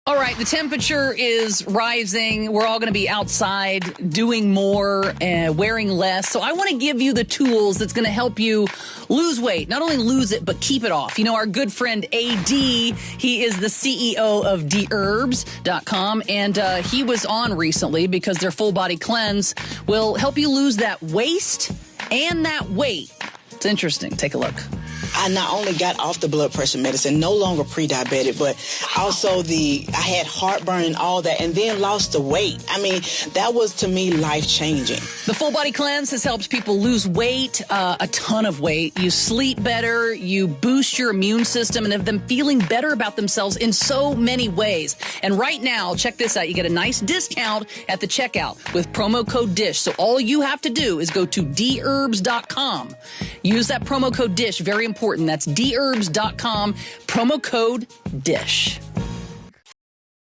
All right, the temperature is rising. We're all going to be outside doing more and wearing less. So I want to give you the tools that's going to help you lose weight. Not only lose it, but keep it off. You know, our good friend AD, he is the CEO of Dherbs.com, and he was on recently because their full body cleanse will help you lose that waste and that weight. It's interesting. Take a look. I not only got off the blood pressure medicine, no longer pre-diabetic, but also I had heartburn and all that, and then lost the weight. I mean, that was, to me, life-changing. The full body cleanse has helped people lose weight, a ton of weight. You sleep better, you boost your immune system, and have them feeling better about themselves in so many ways. And right now, check this out. You get a nice discount at the checkout with promo code DISH. So all you have to do is go to Dherbs.com. Use that promo code DISH. Very important. That's Dherbs.com, promo code DISH.